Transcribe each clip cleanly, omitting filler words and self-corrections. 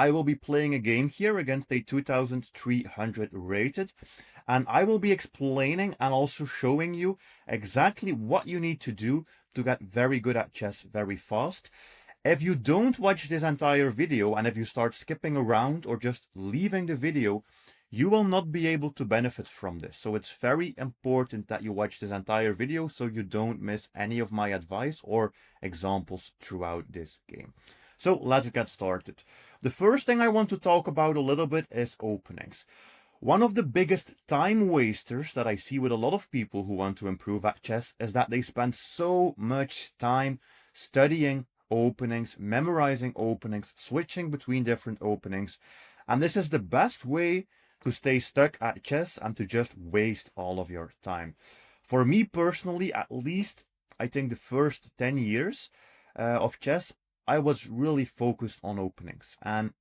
I will be playing a game here against a 2300 rated, and I will be explaining and also showing you exactly what you need to do to get very good at chess very fast. If you don't watch this entire video and if you start skipping around or just leaving the video, you will not be able to benefit from this. So it's very important that you watch this entire video so you don't miss any of my advice or examples throughout this game. So let's get started. The first thing I want to talk about a little bit is openings. One of the biggest time wasters that I see with a lot of people who want to improve at chess is that they spend so much time studying openings, memorizing openings, switching between different openings. And this is the best way to stay stuck at chess and to just waste all of your time. For me personally, at least, I think the first 10 years of chess, I was really focused on openings. And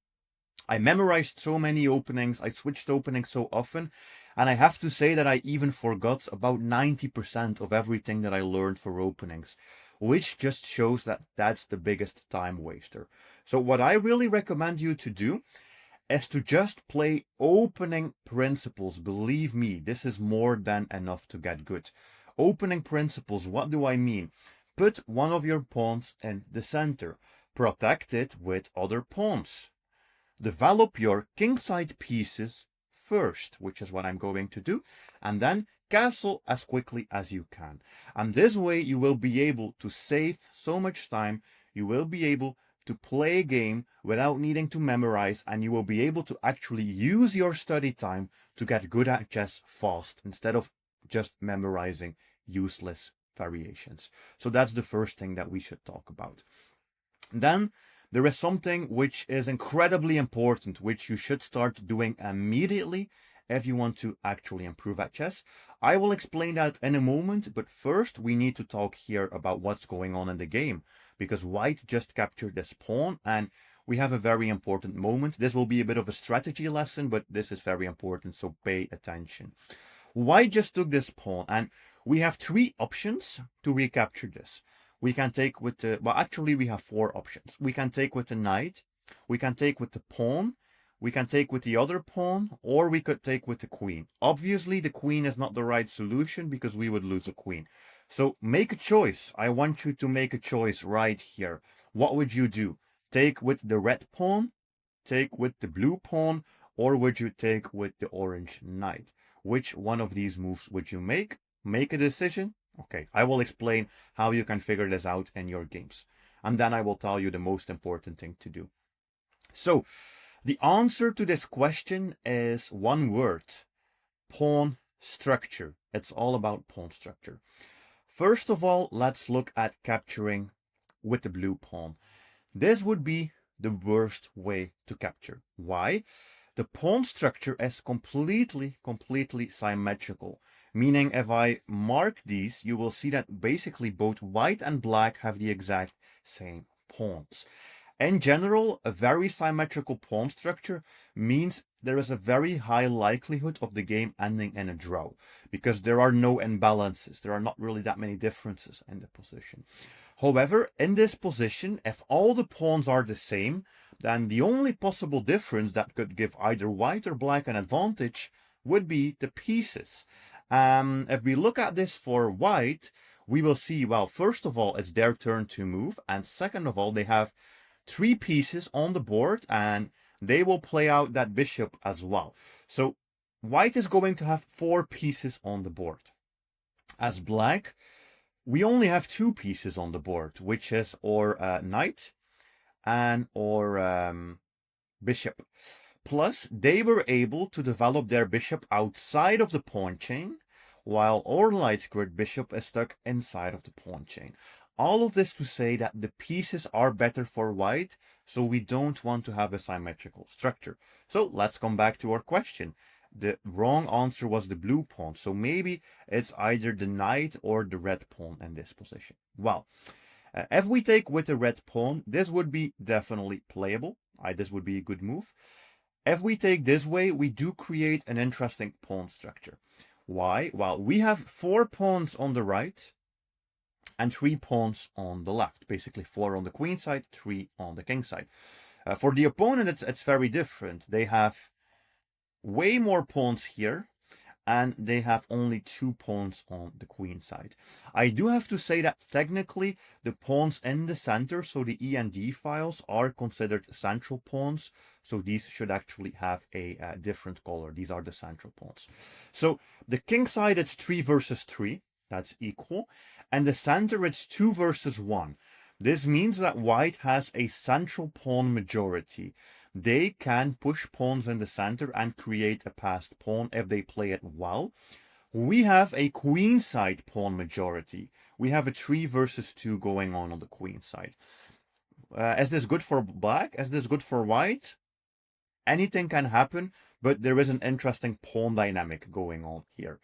I memorized so many openings, I switched openings so often, and I have to say that I even forgot about 90% of everything that I learned for openings, which just shows that that's the biggest time waster. So what I really recommend you to do is to just play opening principles. Believe me, this is more than enough to get good. Opening principles, what do I mean? Put one of your pawns in the center. Protect it with other pawns. Develop your kingside pieces first, which is what I'm going to do, and then castle as quickly as you can. And this way you will be able to save so much time. You will be able to play a game without needing to memorize, and you will be able to actually use your study time to get good at chess fast instead of just memorizing useless variations. So that's the first thing that we should talk about. Then there is something which is incredibly important, which you should start doing immediately if you want to actually improve at chess. I will explain that in a moment, but first we need to talk here about what's going on in the game, because white just captured this pawn and we have a very important moment. This will be a bit of a strategy lesson, but this is very important, so pay attention. White just took this pawn and we have three options to recapture this. We can take with the, well, actually we have four options. We can take with the knight, we can take with the pawn, we can take with the other pawn, or we could take with the queen. Obviously, the queen is not the right solution because we would lose a queen. So make a choice. I want you to make a choice right here. What would you do? Take with the red pawn, take with the blue pawn, or would you take with the orange knight? Which one of these moves would you make? Make a decision. Okay, I will explain how you can figure this out in your games. And then I will tell you the most important thing to do. So, the answer to this question is one word: pawn structure. It's all about pawn structure. First of all, let's look at capturing with the blue pawn. This would be the worst way to capture. Why? The pawn structure is completely symmetrical. Meaning if I mark these, you will see that basically both white and black have the exact same pawns. In general, a very symmetrical pawn structure means there is a very high likelihood of the game ending in a draw, because there are no imbalances. There are not really that many differences in the position. However, in this position, if all the pawns are the same, then the only possible difference that could give either white or black an advantage would be the pieces. If we look at this for white, we will see, well, first of all, it's their turn to move, and second of all, they have three pieces on the board and they will play out that bishop as well. So white is going to have four pieces on the board. As black, we only have two pieces on the board, which is our knight and our bishop. Plus, they were able to develop their bishop outside of the pawn chain, while our light squared bishop is stuck inside of the pawn chain. All of this to say that the pieces are better for white, so we don't want to have a symmetrical structure. So let's come back to our question. The wrong answer was the blue pawn, so maybe it's either the knight or the red pawn in this position. Well, if we take with the red pawn, this would be definitely playable. This would be a good move. If we take this way, we do create an interesting pawn structure. Why? Well, we have four pawns on the right and three pawns on the left. Basically 4 on the queen side, 3 on the king side. For the opponent, it's very different. They have way more pawns here, and they have only 2 pawns on the queen side. I do have to say that technically the pawns in the center, so the E and D files, are considered central pawns. So these should actually have a different color. These are the central pawns. So the king side, it's 3 versus 3. That's equal. And the center, it's 2 versus 1. This means that white has a central pawn majority. They can push pawns in the center and create a passed pawn if they play it well. We have a queen side pawn majority. We have a 3 versus 2 going on the queen side. Is this good for black? Is this good for white? Anything can happen, but there is an interesting pawn dynamic going on here.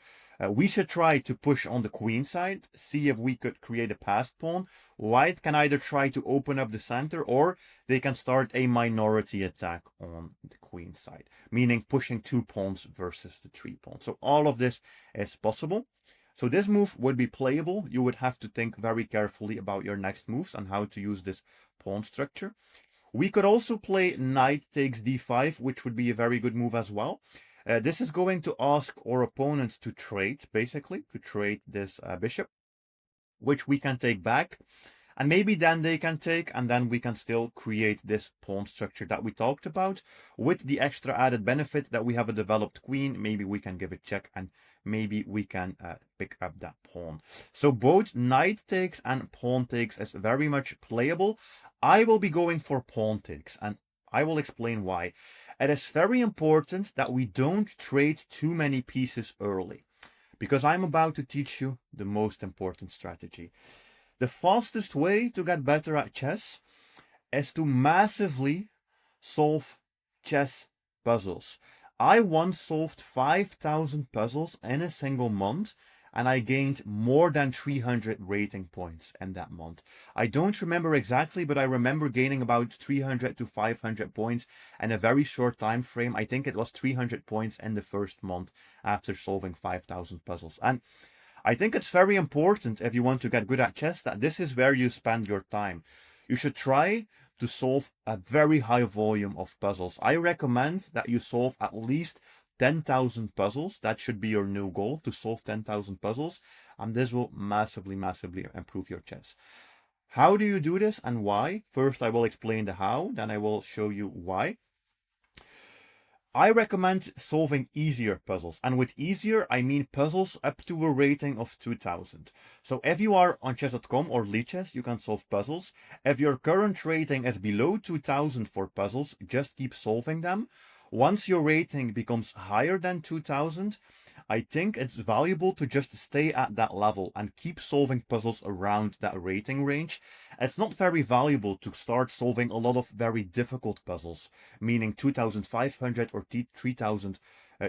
We should try to push on the queen side, see if we could create a passed pawn. White can either try to open up the center, or they can start a minority attack on the queen side, meaning pushing 2 pawns versus the 3 pawns. So all of this is possible. So this move would be playable. You would have to think very carefully about your next moves and how to use this pawn structure. We could also play knight takes d5, which would be a very good move as well. This is going to ask our opponent to trade, basically, to trade this bishop, which we can take back. And maybe then they can take, and then we can still create this pawn structure that we talked about, with the extra added benefit that we have a developed queen. Maybe we can give a check, and maybe we can pick up that pawn. So both knight takes and pawn takes is very much playable. I will be going for pawn takes, and I will explain why. It is very important that we don't trade too many pieces early, because I'm about to teach you the most important strategy. The fastest way to get better at chess is to massively solve chess puzzles. I once solved 5,000 puzzles in a single month, and I gained more than 300 rating points in that month. I don't remember exactly, but I remember gaining about 300 to 500 points in a very short time frame. I think it was 300 points in the first month after solving 5,000 puzzles. And I think it's very important, if you want to get good at chess, that this is where you spend your time. You should try to solve a very high volume of puzzles. I recommend that you solve at least 10,000 puzzles. That should be your new goal, to solve 10,000 puzzles. And this will massively, massively improve your chess. How do you do this and why? First, I will explain the how, then I will show you why. I recommend solving easier puzzles, and with easier I mean puzzles up to a rating of 2000. So if you are on chess.com or Lichess, you can solve puzzles. If your current rating is below 2000 for puzzles, just keep solving them. Once your rating becomes higher than 2000, I think it's valuable to just stay at that level and keep solving puzzles around that rating range. It's not very valuable to start solving a lot of very difficult puzzles, meaning 2500 or 3000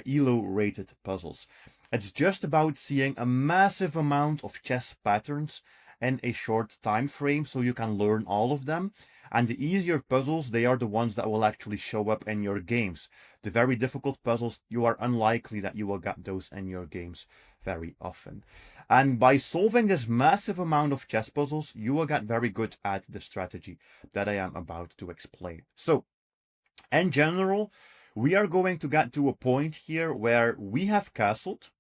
ELO rated puzzles. It's just about seeing a massive amount of chess patterns in a short time frame so you can learn all of them. And the easier puzzles, they are the ones that will actually show up in your games. The very difficult puzzles, you are unlikely that you will get those in your games very often. And by solving this massive amount of chess puzzles, you will get very good at the strategy that I am about to explain. So, in general, we are going to get to a point here where we have castled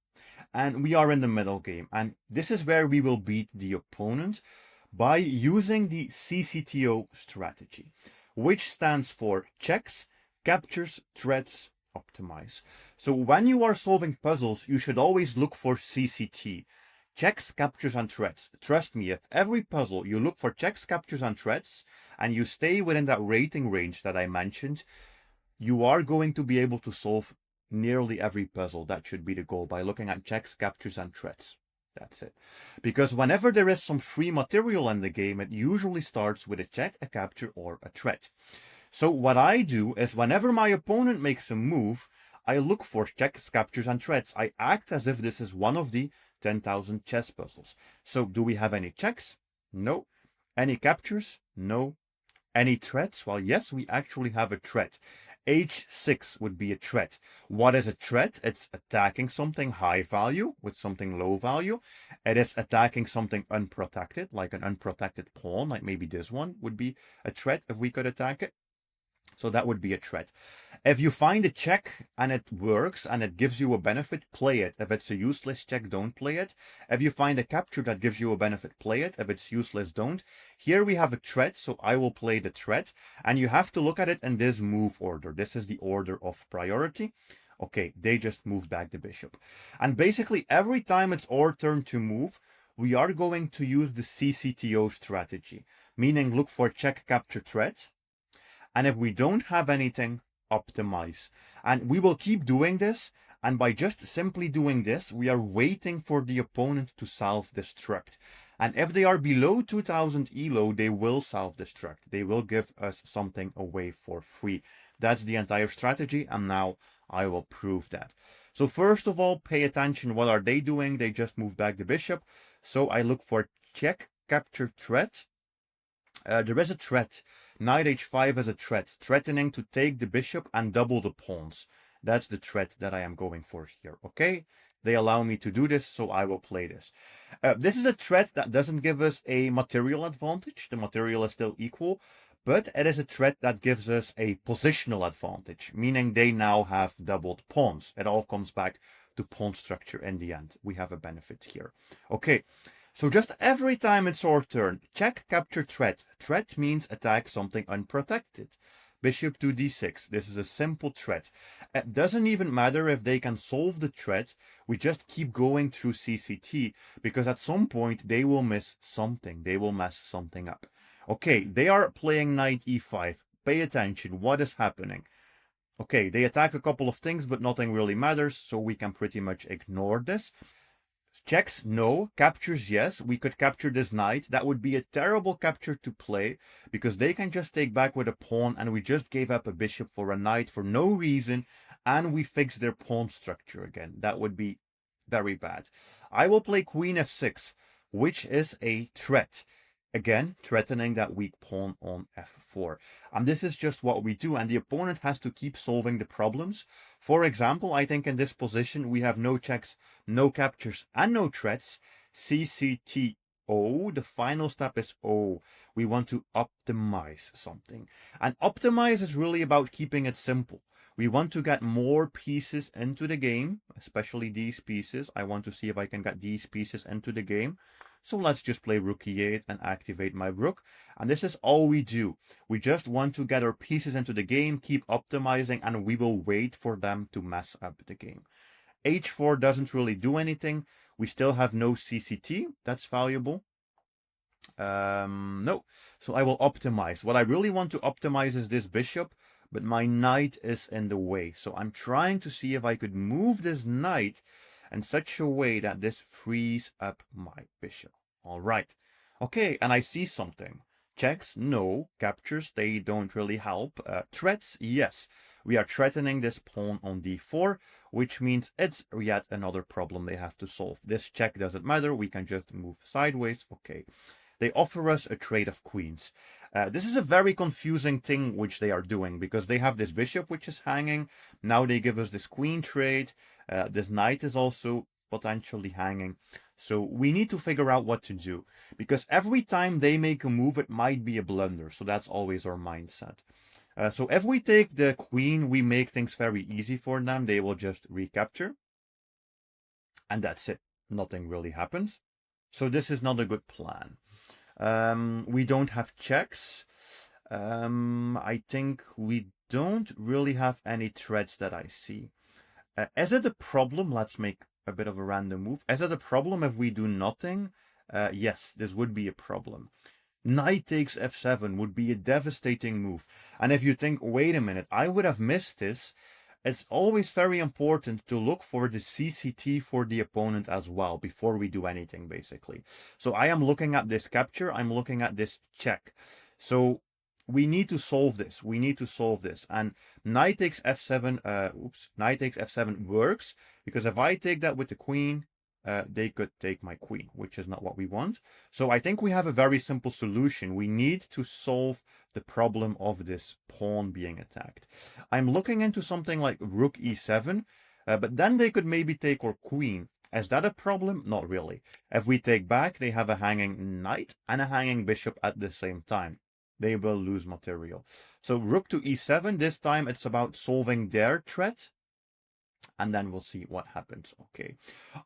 and we are in the middle game. And this is where we will beat the opponent by using the CCTO strategy, which stands for checks, captures, threats, optimize. So when you are solving puzzles, you should always look for CCT, checks, captures, and threats. Trust me, if every puzzle you look for checks, captures, and threats, and you stay within that rating range that I mentioned, you are going to be able to solve nearly every puzzle. That should be the goal, by looking at checks, captures, and threats. That's it. Because whenever there is some free material in the game, it usually starts with a check, a capture, or a threat. So what I do is, whenever my opponent makes a move, I look for checks, captures, and threats. I act as if this is one of the 10,000 chess puzzles. So do we have any checks? No. Any captures? No. Any threats? Well, yes, we actually have a threat. H6 would be a threat. What is a threat? It's attacking something high value with something low value. It is attacking something unprotected, like an unprotected pawn, like maybe this one would be a threat if we could attack it. So that would be a threat. If you find a check and it works and it gives you a benefit, play it. If it's a useless check, don't play it. If you find a capture that gives you a benefit, play it. If it's useless, don't. Here we have a threat, so I will play the threat. And you have to look at it in this move order. This is the order of priority. Okay, they just moved back the bishop. And basically every time it's our turn to move, we are going to use the CCTO strategy, meaning look for check, capture, threat. And if we don't have anything, optimize. And we will keep doing this. And by just simply doing this, we are waiting for the opponent to self-destruct. And if they are below 2000 elo, they will self-destruct. They will give us something away for free. That's the entire strategy. And now I will prove that. So first of all, pay attention. What are they doing? They just moved back the bishop. So I look for check, capture, threat. There is a threat. Knight h5 is a threat, threatening to take the bishop and double the pawns. That's the threat that I am going for here, okay? They allow me to do this, so I will play this. This is a threat that doesn't give us a material advantage. The material is still equal, but it is a threat that gives us a positional advantage, meaning they now have doubled pawns. It all comes back to pawn structure in the end. We have a benefit here. Okay. So just every time it's our turn, check, capture, threat. Threat means attack something unprotected. Bishop to d6. This is a simple threat. It doesn't even matter if they can solve the threat. We just keep going through CCT because at some point they will miss something. They will mess something up. Okay, they are playing knight e5. Pay attention. What is happening? Okay, they attack a couple of things, but nothing really matters, so we can pretty much ignore this. Checks, no. Captures, yes. We could capture this knight. That would be a terrible capture to play because they can just take back with a pawn and we just gave up a bishop for a knight for no reason and we fix their pawn structure again. That would be very bad. I will play queen f6, which is a threat. Again, threatening that weak pawn on f4. And this is just what we do, and the opponent has to keep solving the problems. For example, I think in this position, we have no checks, no captures, and no threats. CCTO, the final step is O. We want to optimize something. And optimize is really about keeping it simple. We want to get more pieces into the game, especially these pieces. I want to see if I can get these pieces into the game. So let's just play rook e8 and activate my rook. And this is all we do. We just want to get our pieces into the game, keep optimizing, and we will wait for them to mess up the game. h4 doesn't really do anything. We still have no CCT. That's valuable. No. So I will optimize. What I really want to optimize is this bishop, but my knight is in the way. So I'm trying to see if I could move this knight in such a way that this frees up my bishop. All right. Okay, and I see something. Checks, no. Captures, they don't really help. Threats, yes. We are threatening this pawn on d4, which means it's yet another problem they have to solve. This check doesn't matter. We can just move sideways. Okay. They offer us a trade of queens. This is a very confusing thing which they are doing because they have this bishop which is hanging. Now they give us this queen trade. This knight is also potentially hanging. So we need to figure out what to do because every time they make a move, it might be a blunder. So that's always our mindset. So if we take the queen, we make things very easy for them. They will just recapture. And that's it. Nothing really happens. So this is not a good plan. We don't have checks. I think we don't really have any threats that I see. Is it a problem? Let's make a bit of a random move. Is it a problem if we do nothing? Yes, this would be a problem. Knight takes f7 would be a devastating move. And if you think, wait a minute, I would have missed this, it's always very important to look for the CCT for the opponent as well before we do anything, basically. So I am looking at this capture. I'm looking at this check. So we need to solve this. We need to solve this. And knight takes f7, knight takes f7 works because if I take that with the queen, they could take my queen, which is not what we want. So I think we have a very simple solution. We need to solve the problem of this pawn being attacked. I'm looking into something like rook e7, but then they could maybe take our queen. Is that a problem? Not really. If we take back, they have a hanging knight and a hanging bishop at the same time. they will lose material. So rook to e7, this time it's about solving their threat, and then we'll see what happens. Okay,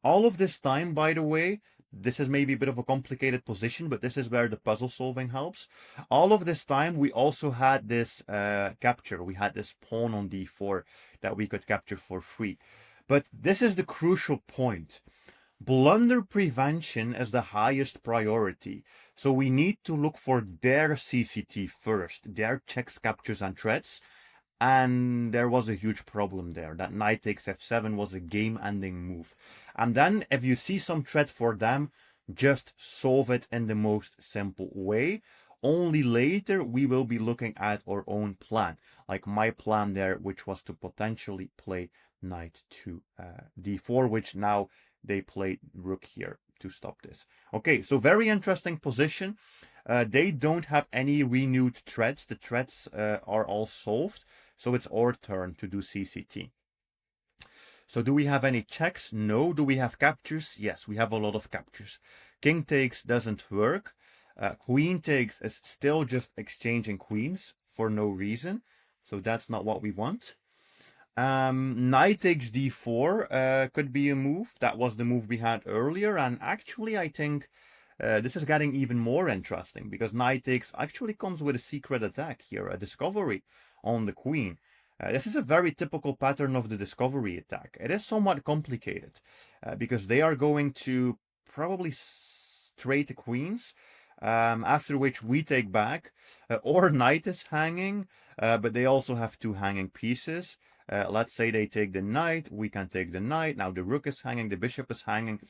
all of this time, by the way, this is maybe a bit of a complicated position, but this is where the puzzle solving helps. All of this time, we also had this capture. We had this pawn on d4 that we could capture for free. But this is the crucial point. Blunder prevention is the highest priority. So we need to look for their CCT first, their checks, captures, and threats. And there was a huge problem there. That knight takes f7 was a game-ending move. And then if you see some threat for them, just solve it in the most simple way. Only later we will be looking at our own plan. Like my plan there, which was to potentially play knight to d4, which now they played rook here to stop this. Okay, so very interesting position. They don't have any renewed threats. The threats are all solved. So it's our turn to do CCT. So do we have any checks? No. Do we have captures? Yes, we have a lot of captures. King takes doesn't work. Queen takes is still just exchanging queens for no reason. So that's not what we want. Knight takes d4 could be a move. That was the move we had earlier. And actually, I think this is getting even more interesting because knight takes actually comes with a secret attack here, a discovery on the queen. This is a very typical pattern of the discovery attack. It is somewhat complicated because they are going to probably straight the queens, after which we take back, or knight is hanging, but they also have two hanging pieces. Let's say they take the knight, we can take the knight. Now the rook is hanging, the bishop is hanging.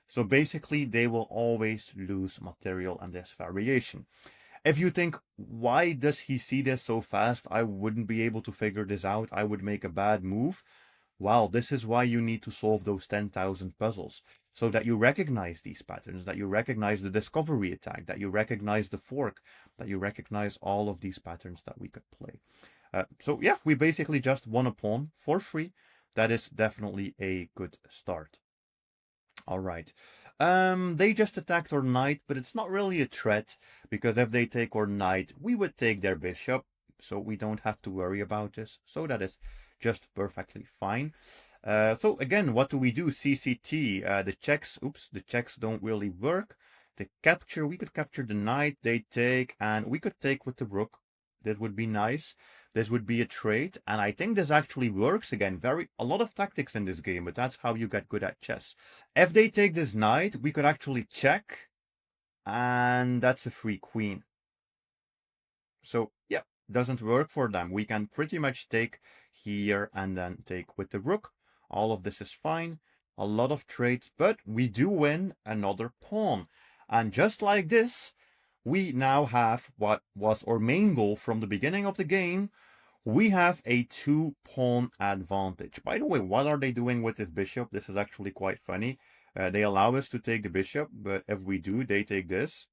So basically, they will always lose material in this variation. If you think, why does he see this so fast? I wouldn't be able to figure this out. I would make a bad move. Well, this is why you need to solve those 10,000 puzzles. So that you recognize these patterns, that you recognize the discovery attack, that you recognize the fork, that you recognize all of these patterns that we could play. So yeah, we basically just won a pawn for free. That is definitely a good start. All right. They just attacked our knight, but it's not really a threat, because if they take our knight, we would take their bishop, so we don't have to worry about this. So that is just perfectly fine. So again, what do we do? CCT, the checks, the checks don't really work. The capture, we could capture the knight, they take, and we could take with the rook. That would be nice. This would be a trade, and I think this actually works again. A lot of tactics in this game, but that's how you get good at chess. If they take this knight, we could actually check, and that's a free queen. So yeah, doesn't work for them. We can pretty much take here and then take with the rook. All of this is fine. A lot of trades, but we do win another pawn. And just like this, we now have what was our main goal from the beginning of the game. We have a 2-pawn advantage. By the way, what are they doing with this bishop? This is actually quite funny. They allow us to take the bishop, but if we do, they take this,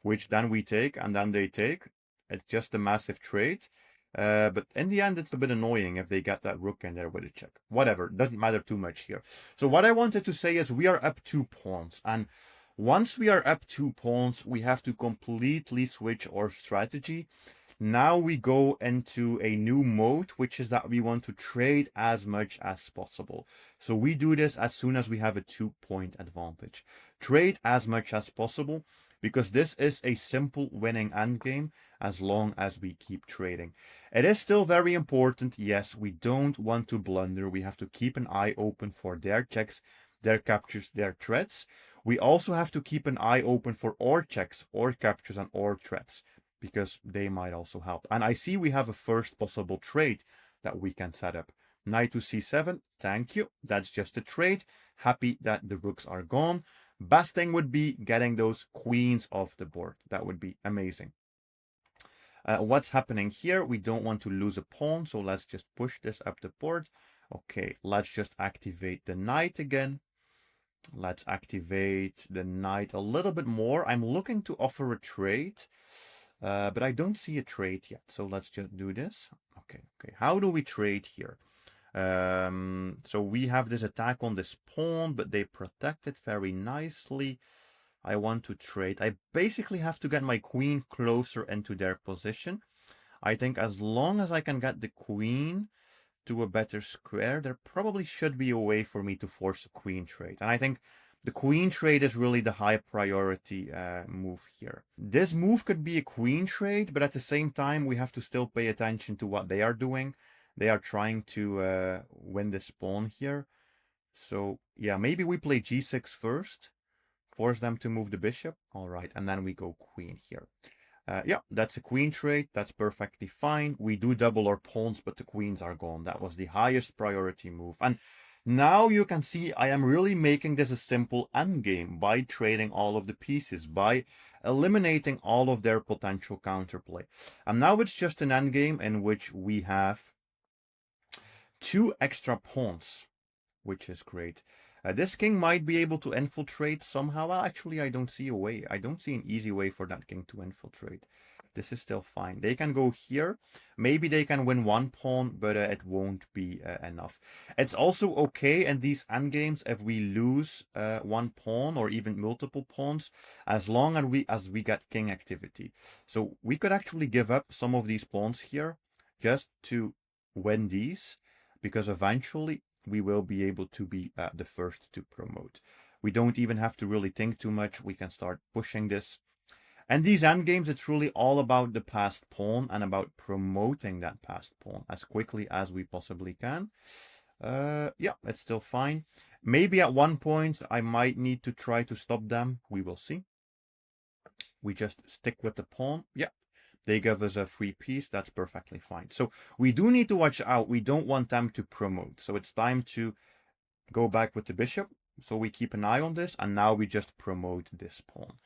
which then we take, and then they take. It's just a massive trade. But in the end, it's a bit annoying if they get that rook in there with a check. Whatever, doesn't matter too much here. So what I wanted to say is we are up 2 pawns, and once we are up 2 pawns, we have to completely switch our strategy. Now we go into a new mode, which is that we want to trade as much as possible. So we do this as soon as we have a 2-point advantage. Trade as much as possible, because this is a simple winning endgame as long as we keep trading. It is still very important. Yes, we don't want to blunder. We have to keep an eye open for their checks, their captures, their threats. We also have to keep an eye open for our checks, our captures, and our threats, because they might also help. And I see we have a first possible trade that we can set up. Knight to c7, thank you. That's just a trade. Happy that the rooks are gone. Best thing would be getting those queens off the board. That would be amazing. What's happening here? We don't want to lose a pawn, so let's just push this up the board. Okay, let's just activate the knight again. Let's activate the knight a little bit more. I'm looking to offer a trade, but I don't see a trade yet. So let's just do this. Okay. How do we trade here? So we have this attack on this pawn, but they protect it very nicely. I want to trade. I basically have to get my queen closer into their position. I think as long as I can get the queen to a better square, there probably should be a way for me to force a queen trade. And I think the queen trade is really the high priority move here. This move could be a queen trade, but at the same time, we have to still pay attention to what they are doing. They are trying to win this pawn here. So yeah, maybe we play g6 first, force them to move the bishop. All right, and then we go queen here. Yeah, that's a queen trade. That's perfectly fine. We do double our pawns, but the queens are gone. That was the highest priority move. And now you can see I am really making this a simple endgame by trading all of the pieces, by eliminating all of their potential counterplay. And now it's just an endgame in which we have 2 extra pawns, which is great. This king might be able to infiltrate somehow. Well, actually, I don't see a way. I don't see an easy way for that king to infiltrate. This is still fine. They can go here. Maybe they can win 1 pawn, but it won't be enough. It's also okay in these endgames if we lose 1 pawn or even multiple pawns, as long as we get king activity. So we could actually give up some of these pawns here just to win these, because eventually we will be able to be the first to promote. We don't even have to really think too much. We can start pushing this. And these endgames, it's really all about the passed pawn and about promoting that passed pawn as quickly as we possibly can. Yeah, it's still fine. Maybe at one point I might need to try to stop them. We will see. We just stick with the pawn. Yeah, they give us a free piece. That's perfectly fine. So we do need to watch out. We don't want them to promote. So it's time to go back with the bishop. So we keep an eye on this. And now we just promote this pawn.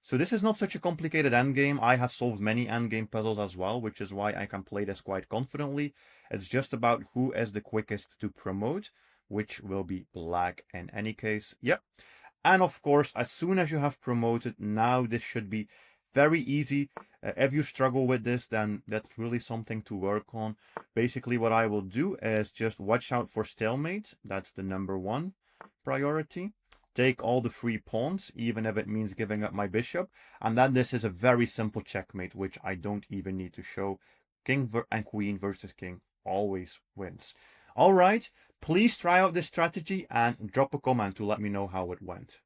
So this is not such a complicated endgame. I have solved many endgame puzzles as well, which is why I can play this quite confidently. It's just about who is the quickest to promote, which will be black in any case. Yep. And of course, as soon as you have promoted, now this should be very easy. If you struggle with this, then that's really something to work on. Basically, what I will do is just watch out for stalemate. That's the #1 priority. Take all the free pawns, even if it means giving up my bishop. And then this is a very simple checkmate, which I don't even need to show. King and queen versus king always wins. All right, please try out this strategy and drop a comment to let me know how it went.